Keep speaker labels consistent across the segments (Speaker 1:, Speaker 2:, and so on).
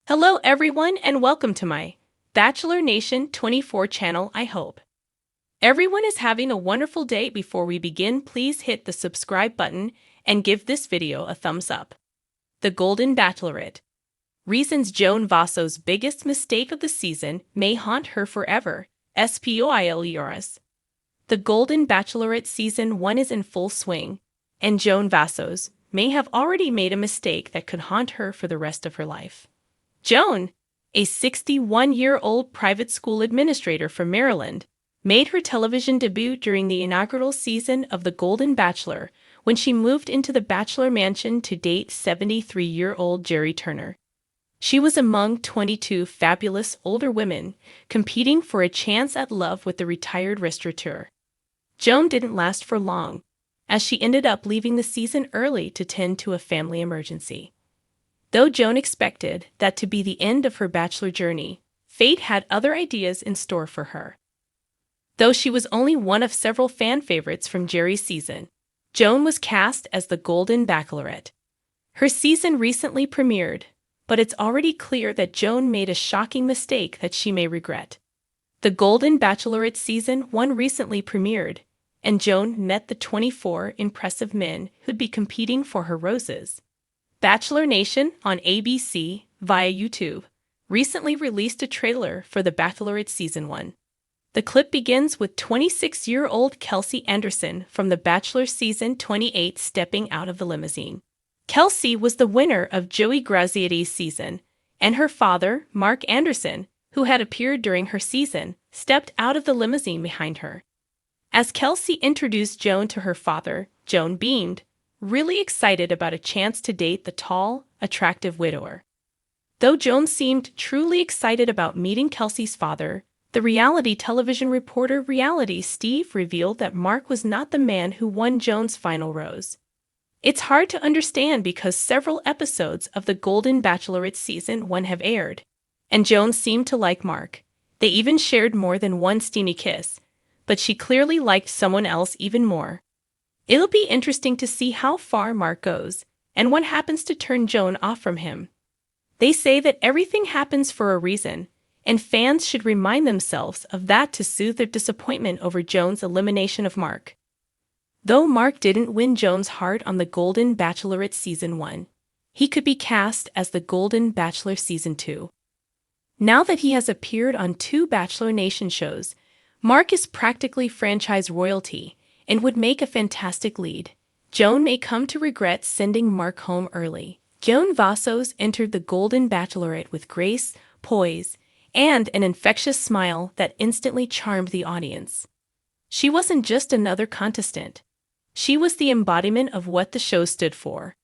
Speaker 1: Hello everyone and welcome to my Bachelor Nation 24 channel. I hope everyone is having a wonderful day. Before we begin, please hit the subscribe button and give this video a thumbs up. The Golden Bachelorette. Reasons Joan Vassos' biggest mistake of the season may haunt her forever. Spoilers. The Golden Bachelorette Season 1 is in full swing, and Joan Vassos may have already made a mistake that could haunt her for the rest of her life. Joan, a 61-year-old private school administrator from Maryland, made her television debut during the inaugural season of The Golden Bachelor when she moved into the Bachelor mansion to date 73-year-old Jerry Turner. She was among 22 fabulous older women competing for a chance at love with the retired restaurateur. Joan didn't last for long, as she ended up leaving the season early to tend to a family emergency. Though Joan expected that to be the end of her Bachelor journey, fate had other ideas in store for her. Though she was only one of several fan favorites from Jerry's season, Joan was cast as the Golden Bachelorette. Her season recently premiered, but it's already clear that Joan made a shocking mistake that she may regret. The Golden Bachelorette Season 1 recently premiered, and Joan met the 24 impressive men who'd be competing for her roses. Bachelor Nation on ABC via YouTube recently released a trailer for The Bachelorette Season 1. The clip begins with 26-year-old Kelsey Anderson from The Bachelor Season 28 stepping out of the limousine. Kelsey was the winner of Joey Grazietti's season, and her father, Mark Anderson, who had appeared during her season, stepped out of the limousine behind her. As Kelsey introduced Joan to her father, Joan beamed, really excited about a chance to date the tall, attractive widower. Though Joan seemed truly excited about meeting Kelsey's father, the reality television reporter Reality Steve revealed that Mark was not the man who won Joan's final rose. It's hard to understand because several episodes of The Golden Bachelorette Season 1 have aired, and Joan seemed to like Mark. They even shared more than one steamy kiss, but she clearly liked someone else even more. It'll be interesting to see how far Mark goes, and what happens to turn Joan off from him. They say that everything happens for a reason, and fans should remind themselves of that to soothe their disappointment over Joan's elimination of Mark. Though Mark didn't win Joan's heart on The Golden Bachelorette Season 1, he could be cast as the Golden Bachelor Season 2. Now that he has appeared on 2 Bachelor Nation shows, Mark is practically franchise royalty and would make a fantastic lead. Joan may come to regret sending Mark home early. Joan Vassos entered The Golden Bachelorette with grace, poise, and an infectious smile that instantly charmed the audience. She wasn't just another contestant. She was the embodiment of what the show stood for: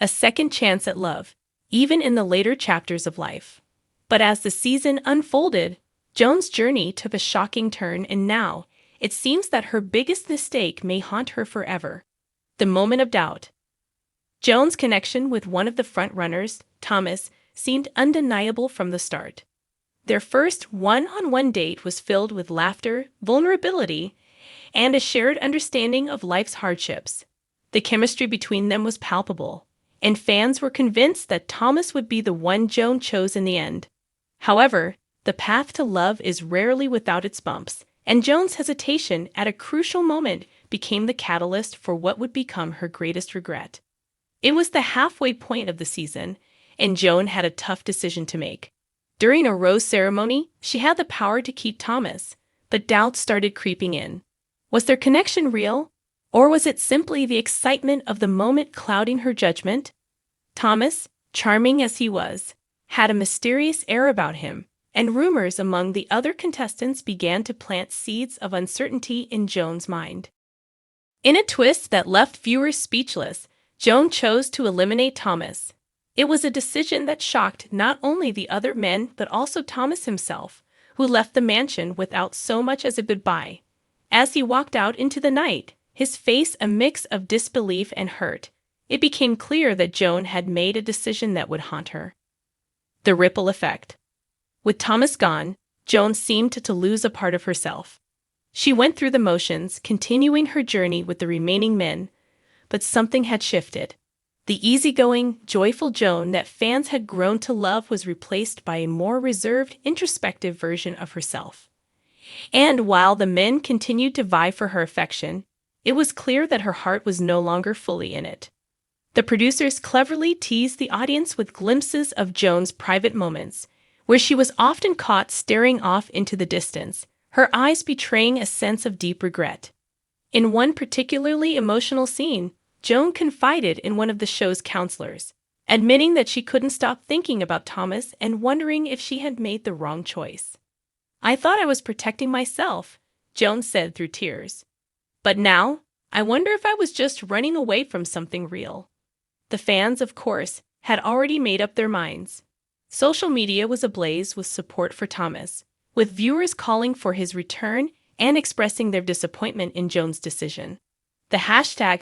Speaker 1: a second chance at love, even in the later chapters of life. But as the season unfolded, Joan's journey took a shocking turn, and now it seems that her biggest mistake may haunt her forever: the moment of doubt. Joan's connection with one of the frontrunners, Thomas, seemed undeniable from the start. Their first one-on-one date was filled with laughter, vulnerability, and a shared understanding of life's hardships. The chemistry between them was palpable, and fans were convinced that Thomas would be the one Joan chose in the end. However, the path to love is rarely without its bumps, and Joan's hesitation at a crucial moment became the catalyst for what would become her greatest regret. It was the halfway point of the season, and Joan had a tough decision to make. During a rose ceremony, she had the power to keep Thomas, but doubts started creeping in. Was their connection real, or was it simply the excitement of the moment clouding her judgment? Thomas, charming as he was, had a mysterious air about him, and rumors among the other contestants began to plant seeds of uncertainty in Joan's mind. In a twist that left viewers speechless, Joan chose to eliminate Thomas. It was a decision that shocked not only the other men but also Thomas himself, who left the mansion without so much as a goodbye. As he walked out into the night, his face a mix of disbelief and hurt, it became clear that Joan had made a decision that would haunt her. The ripple effect. With Thomas gone, Joan seemed to lose a part of herself. She went through the motions, continuing her journey with the remaining men, but something had shifted. The easygoing, joyful Joan that fans had grown to love was replaced by a more reserved, introspective version of herself. And while the men continued to vie for her affection, it was clear that her heart was no longer fully in it. The producers cleverly teased the audience with glimpses of Joan's private moments, where she was often caught staring off into the distance, her eyes betraying a sense of deep regret. In one particularly emotional scene, Joan confided in one of the show's counselors, admitting that she couldn't stop thinking about Thomas and wondering if she had made the wrong choice. "I thought I was protecting myself," Joan said through tears. "But now, I wonder if I was just running away from something real." The fans, of course, had already made up their minds. Social media was ablaze with support for Thomas, with viewers calling for his return and expressing their disappointment in Joan's decision. The hashtag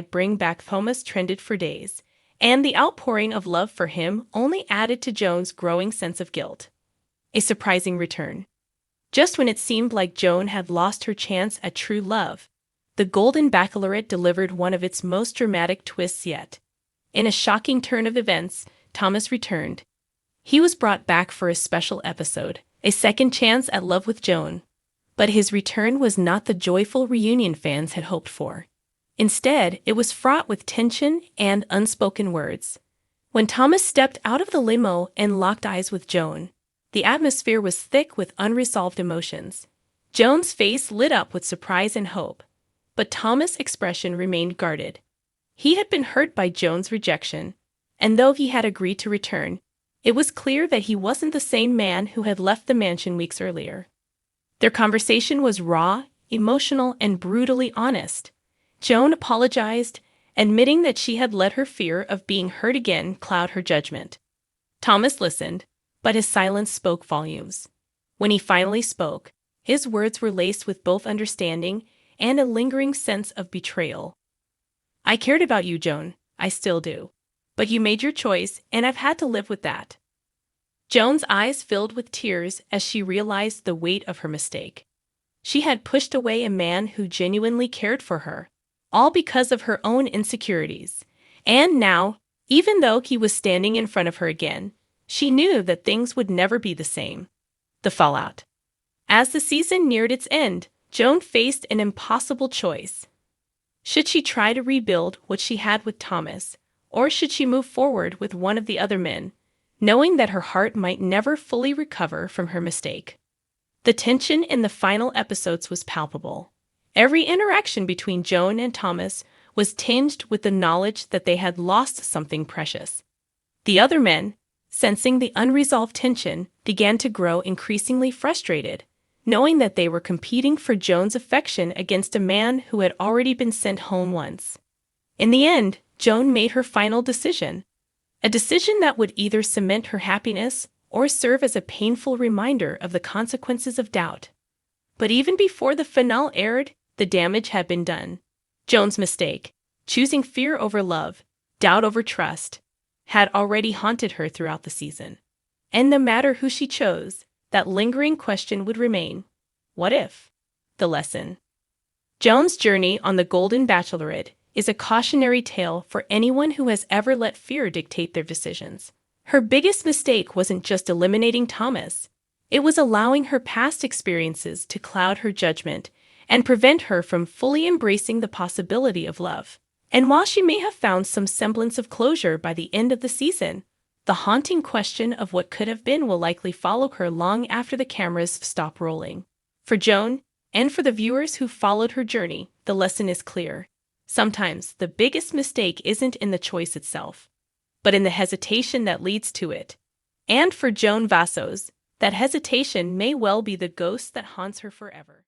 Speaker 1: #BringBackThomas trended for days, and the outpouring of love for him only added to Joan's growing sense of guilt. A surprising return. Just when it seemed like Joan had lost her chance at true love, the Golden Bachelorette delivered one of its most dramatic twists yet. In a shocking turn of events, Thomas returned. He was brought back for a special episode, a second chance at love with Joan. But his return was not the joyful reunion fans had hoped for. Instead, it was fraught with tension and unspoken words. When Thomas stepped out of the limo and locked eyes with Joan, the atmosphere was thick with unresolved emotions. Joan's face lit up with surprise and hope, but Thomas' expression remained guarded. He had been hurt by Joan's rejection, and though he had agreed to return, it was clear that he wasn't the same man who had left the mansion weeks earlier. Their conversation was raw, emotional, and brutally honest. Joan apologized, admitting that she had let her fear of being hurt again cloud her judgment. Thomas listened, but his silence spoke volumes. When he finally spoke, his words were laced with both understanding and a lingering sense of betrayal. "I cared about you, Joan. I still do. But you made your choice, and I've had to live with that." Joan's eyes filled with tears as she realized the weight of her mistake. She had pushed away a man who genuinely cared for her, all because of her own insecurities. And now, even though he was standing in front of her again, she knew that things would never be the same. The fallout. As the season neared its end, Joan faced an impossible choice. Should she try to rebuild what she had with Thomas, or should she move forward with one of the other men, knowing that her heart might never fully recover from her mistake? The tension in the final episodes was palpable. Every interaction between Joan and Thomas was tinged with the knowledge that they had lost something precious. The other men, sensing the unresolved tension, began to grow increasingly frustrated, knowing that they were competing for Joan's affection against a man who had already been sent home once. In the end, Joan made her final decision, a decision that would either cement her happiness or serve as a painful reminder of the consequences of doubt. But even before the finale aired, the damage had been done. Joan's mistake, choosing fear over love, doubt over trust, had already haunted her throughout the season. And no matter who she chose, that lingering question would remain: what if? The lesson. Joan's journey on the Golden Bachelorette is a cautionary tale for anyone who has ever let fear dictate their decisions. Her biggest mistake wasn't just eliminating Thomas. It was allowing her past experiences to cloud her judgment and prevent her from fully embracing the possibility of love. And while she may have found some semblance of closure by the end of the season, the haunting question of what could have been will likely follow her long after the cameras stop rolling. For Joan, and for the viewers who followed her journey, the lesson is clear. Sometimes the biggest mistake isn't in the choice itself, but in the hesitation that leads to it. And for Joan Vassos, that hesitation may well be the ghost that haunts her forever.